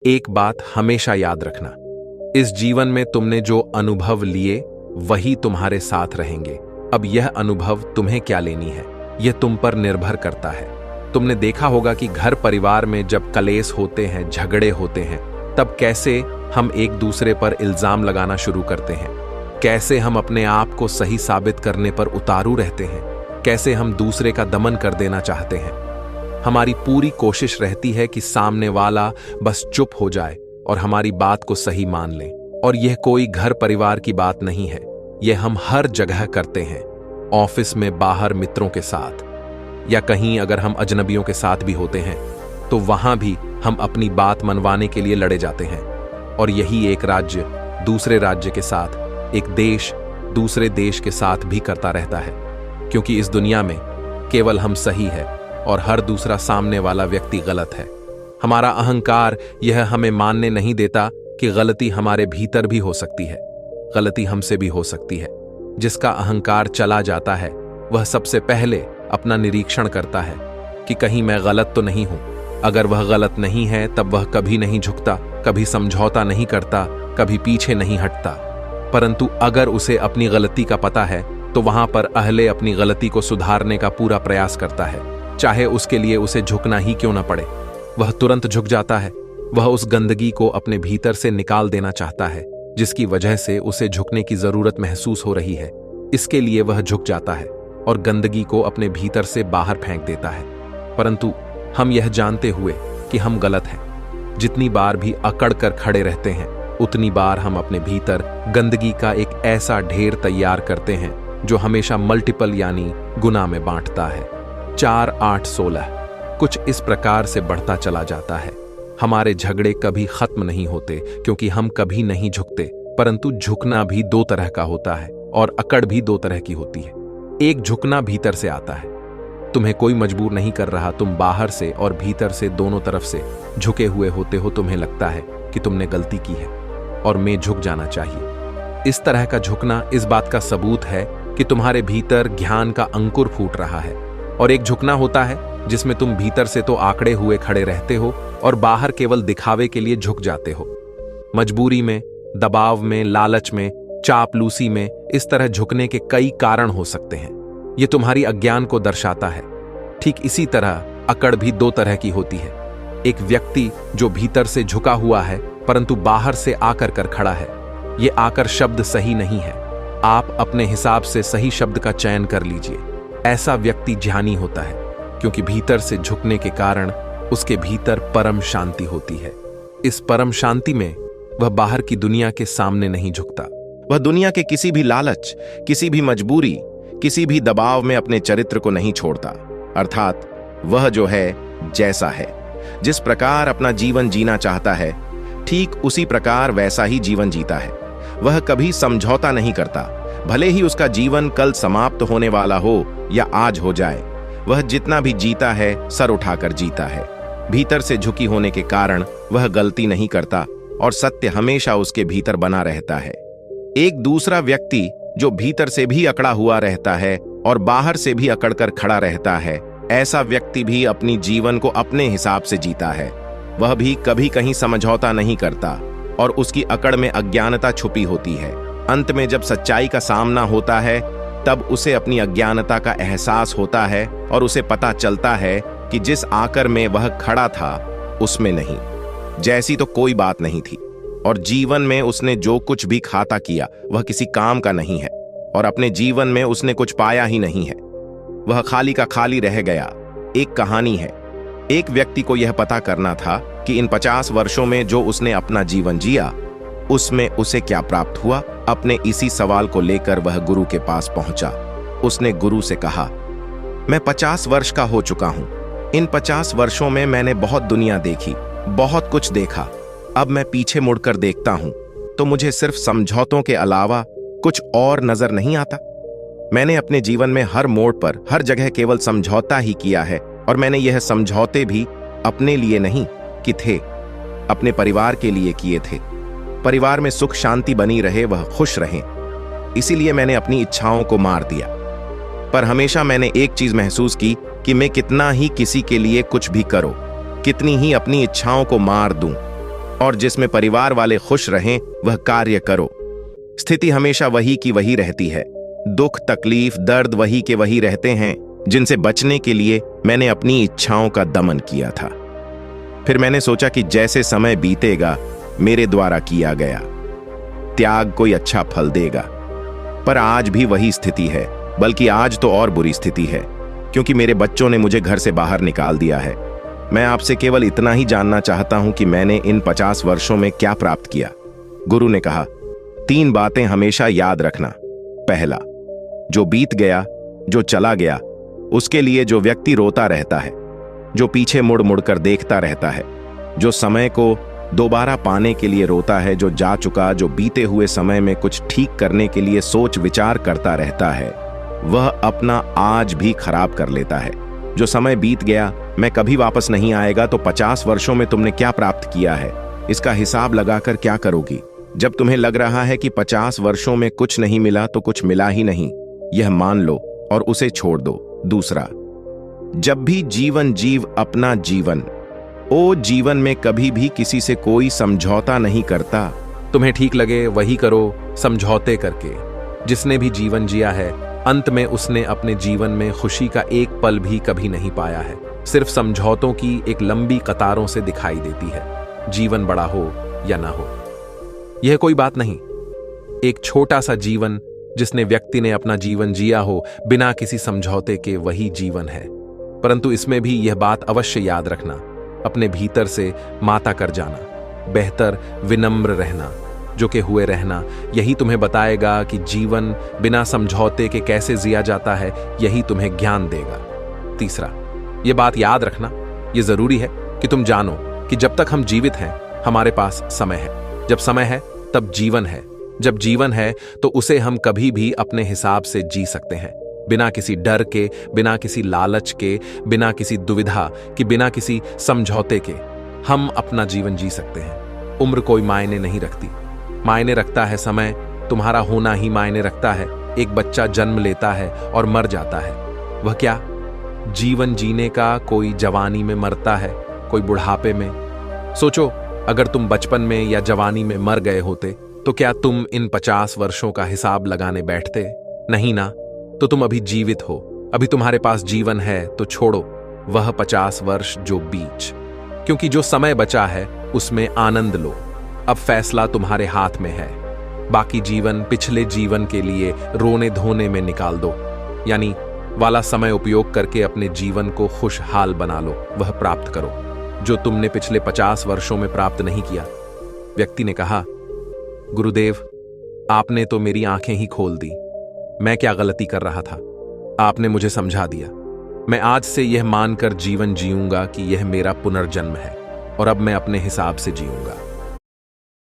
एक बात हमेशा याद रखना, इस जीवन में तुमने जो अनुभव लिए वही तुम्हारे साथ रहेंगे। अब यह अनुभव तुम्हें क्या लेनी है, यह तुम पर निर्भर करता है। तुमने देखा होगा कि घर परिवार में जब कलेश होते हैं, झगड़े होते हैं, तब कैसे हम एक दूसरे पर इल्जाम लगाना शुरू करते हैं, कैसे हम अपने आप को सही साबित करने पर उतारू रहते हैं, कैसे हम दूसरे का दमन कर देना चाहते हैं। हमारी पूरी कोशिश रहती है कि सामने वाला बस चुप हो जाए और हमारी बात को सही मान ले। और यह कोई घर परिवार की बात नहीं है, यह हम हर जगह करते हैं। ऑफिस में, बाहर मित्रों के साथ, या कहीं अगर हम अजनबियों के साथ भी होते हैं तो वहां भी हम अपनी बात मनवाने के लिए लड़े जाते हैं। और यही एक राज्य दूसरे राज्य के साथ, एक देश दूसरे देश के साथ भी करता रहता है, क्योंकि इस दुनिया में केवल हम सही है और हर दूसरा सामने वाला व्यक्ति गलत है। हमारा अहंकार यह हमें मानने नहीं देता कि गलती हमारे भीतर भी हो सकती है, गलती हमसे भी हो सकती है। जिसका अहंकार चला जाता है वह सबसे पहले अपना निरीक्षण करता है कि कहीं मैं गलत तो नहीं हूं। अगर वह गलत नहीं है तब वह कभी नहीं झुकता, कभी समझौता नहीं करता, कभी पीछे नहीं हटता। परंतु अगर उसे अपनी गलती का पता है तो वहां पर अहले अपनी गलती को सुधारने का पूरा प्रयास करता है, चाहे उसके लिए उसे झुकना ही क्यों न पड़े। वह तुरंत झुक जाता है। वह उस गंदगी को अपने भीतर से निकाल देना चाहता है जिसकी वजह से उसे झुकने की जरूरत महसूस हो रही है। इसके लिए वह झुक जाता है और गंदगी को अपने भीतर से बाहर फेंक देता है। परंतु हम यह जानते हुए कि हम गलत हैं, जितनी बार भी अकड़ कर खड़े रहते हैं उतनी बार हम अपने भीतर गंदगी का एक ऐसा ढेर तैयार करते हैं जो हमेशा मल्टीपल यानी गुना में बांटता है। 4, 8, 16 कुछ इस प्रकार से बढ़ता चला जाता है। हमारे झगड़े कभी खत्म नहीं होते क्योंकि हम कभी नहीं झुकते। परंतु झुकना भी दो तरह का होता है और अकड़ भी दो तरह की होती है। एक झुकना भीतर से आता है, तुम्हें कोई मजबूर नहीं कर रहा, तुम बाहर से और भीतर से दोनों तरफ से झुके हुए होते हो। तुम्हें लगता है कि तुमने गलती की है और मैं झुक जाना चाहिए। इस तरह का झुकना इस बात का सबूत है कि तुम्हारे भीतर ज्ञान का अंकुर फूट रहा है। और एक झुकना होता है जिसमें तुम भीतर से तो आंकड़े हुए खड़े रहते हो और बाहर केवल दिखावे के लिए झुक जाते हो। मजबूरी में, दबाव में, लालच में, चापलूसी में इस तरह झुकने के कई कारण हो सकते हैं। यह तुम्हारी अज्ञान को दर्शाता है। ठीक इसी तरह अकड़ भी दो तरह की होती है। एक व्यक्ति जो भीतर से झुका हुआ है परंतु बाहर से आकर कर खड़ा है। यह आकर शब्द सही नहीं है, आप अपने हिसाब से सही शब्द का चयन कर लीजिए। ऐसा व्यक्ति ज्ञानी होता है क्योंकि भीतर से झुकने के कारण उसके भीतर परम शांति होती है। इस परम शांति में वह बाहर की दुनिया के सामने नहीं झुकता। वह दुनिया के किसी भी लालच, किसी भी मजबूरी, किसी भी दबाव में अपने चरित्र को नहीं छोड़ता। अर्थात वह जो है जैसा है, जिस प्रकार अपना जीवन जीना चाहता है ठीक उसी प्रकार वैसा ही जीवन जीता है। वह कभी समझौता नहीं करता, भले ही उसका जीवन कल समाप्त होने वाला हो या आज हो जाए। वह जितना भी जीता है सर उठाकर जीता है। भीतर से झुकी होने के कारण वह गलती नहीं करता और सत्य हमेशा उसके भीतर बना रहता है। एक दूसरा व्यक्ति जो भीतर से भी अकड़ा हुआ रहता है और बाहर से भी अकड़ कर खड़ा रहता है, ऐसा व्यक्ति भी अपनी जीवन को अपने हिसाब से जीता है। वह भी कभी कहीं समझौता नहीं करता और उसकी अकड़ में अज्ञानता छुपी होती है। अंत में जब सच्चाई का सामना होता है तब उसे अपनी अज्ञानता का एहसास होता है और उसे पता चलता है कि जिस आकर में वह खड़ा था उसमें नहीं, जैसी तो कोई बात नहीं थी। और जीवन में उसने जो कुछ भी खाता किया वह किसी काम का नहीं है और अपने जीवन में उसने कुछ पाया ही नहीं है। वह खाली का खाली रह गया। एक कहानी है, एक व्यक्ति को यह पता करना था कि इन 50 वर्षों में जो उसने अपना जीवन जिया उसमें उसे क्या प्राप्त हुआ। अपने इसी सवाल को लेकर वह गुरु के पास पहुंचा। उसने गुरु से कहा, मैं 50 वर्ष का हो चुका हूं। इन 50 वर्षों में मैंने बहुत दुनिया देखी, बहुत कुछ देखा। अब मैं पीछे मुड़कर देखता हूं तो मुझे सिर्फ समझौतों के अलावा कुछ और नजर नहीं आता। मैंने अपने जीवन में हर मोड़ पर, हर जगह केवल समझौता ही किया है और मैंने यह समझौते भी अपने लिए नहीं कि थे, अपने परिवार के लिए किए थे। परिवार में सुख शांति बनी रहे, वह खुश रहें, इसीलिए मैंने अपनी इच्छाओं को मार दिया। पर हमेशा मैंने एक चीज महसूस की कि मैं कितना ही किसी के लिए कुछ भी करूं, कितनी ही अपनी इच्छाओं को मार दूं, और जिसमें परिवार वाले खुश रहें वह कार्य करो। स्थिति हमेशा वही की वही रहती है, दुख तकलीफ दर्द वही के वही रहते हैं जिनसे बचने के लिए मैंने अपनी इच्छाओं का दमन किया था। फिर मैंने सोचा कि जैसे समय बीतेगा मेरे द्वारा किया गया त्याग कोई अच्छा फल देगा। पर आज भी वही स्थिति है, बल्कि आज तो और बुरी स्थिति है, क्योंकि मेरे बच्चों ने मुझे घर से बाहर निकाल दिया है। मैं आपसे केवल इतना ही जानना चाहता हूं कि मैंने इन 50 वर्षों में क्या प्राप्त किया। गुरु ने कहा, 3 बातें हमेशा याद रखना। पहला, जो बीत गया, जो चला गया, उसके लिए जो व्यक्ति रोता रहता है, जो पीछे मुड़ मुड़ कर देखता रहता है, जो समय को दोबारा पाने के लिए रोता है, जो जा चुका, जो बीते हुए समय में कुछ ठीक करने के लिए सोच विचार करता रहता है, वह अपना आज भी खराब कर लेता है। जो समय बीत गया, मैं कभी वापस नहीं आएगा, तो 50 वर्षों में तुमने क्या प्राप्त किया है, इसका हिसाब लगाकर क्या करोगी? जब तुम्हें लग रहा है कि 50 वर्षों में कुछ नहीं मिला तो कुछ मिला ही नहीं, यह मान लो और उसे छोड़ दो। दूसरा, जब भी जीवन जीव अपना जीवन, ओ जीवन में कभी भी किसी से कोई समझौता नहीं करता। तुम्हें ठीक लगे वही करो, समझौते करके। जिसने भी जीवन जिया है, अंत में उसने अपने जीवन में खुशी का एक पल भी कभी नहीं पाया है। सिर्फ समझौतों की एक लंबी कतारों से दिखाई देती है, जीवन बड़ा हो या ना हो। यह कोई बात नहीं। एक छोटा सा जीवन जिसने व्यक्ति ने अपना जीवन जिया हो बिना किसी समझौते के, वही जीवन है। परंतु इसमें भी यह बात अवश्य याद रखना, अपने भीतर से माता कर जाना, बेहतर विनम्र रहना, जो के हुए रहना, यही तुम्हें बताएगा कि जीवन बिना समझौते के कैसे जिया जाता है, यही तुम्हें ज्ञान देगा। तीसरा, यह बात याद रखना, यह जरूरी है कि तुम जानो कि जब तक हम जीवित हैं हमारे पास समय है। जब समय है तब जीवन है। जब जीवन है तो उसे हम कभी भी अपने हिसाब से जी सकते हैं, बिना किसी डर के, बिना किसी लालच के, बिना किसी दुविधा कि, बिना किसी समझौते के हम अपना जीवन जी सकते हैं। उम्र कोई मायने नहीं रखती, मायने रखता है समय। तुम्हारा होना ही मायने रखता है। एक बच्चा जन्म लेता है और मर जाता है, वह क्या जीवन जीने का? कोई जवानी में मरता है, कोई बुढ़ापे में। सोचो, अगर तुम बचपन में या जवानी में मर गए होते तो क्या तुम इन 50 वर्षों का हिसाब लगाने बैठते? नहीं ना। तो तुम अभी जीवित हो, अभी तुम्हारे पास जीवन है, तो छोड़ो वह 50 वर्ष जो बीच, क्योंकि जो समय बचा है उसमें आनंद लो। अब फैसला तुम्हारे हाथ में है। बाकी जीवन पिछले जीवन के लिए रोने धोने में निकाल दो, यानी वाला समय उपयोग करके अपने जीवन को खुशहाल बना लो, वह प्राप्त करो जो तुमने पिछले 50 वर्षों में प्राप्त नहीं किया। व्यक्ति ने कहा, गुरुदेव, आपने तो मेरी आंखें ही खोल दी। मैं क्या गलती कर रहा था, आपने मुझे समझा दिया। मैं आज से यह मानकर जीवन जीऊंगा कि यह मेरा पुनर्जन्म है और अब मैं अपने हिसाब से जीऊंगा।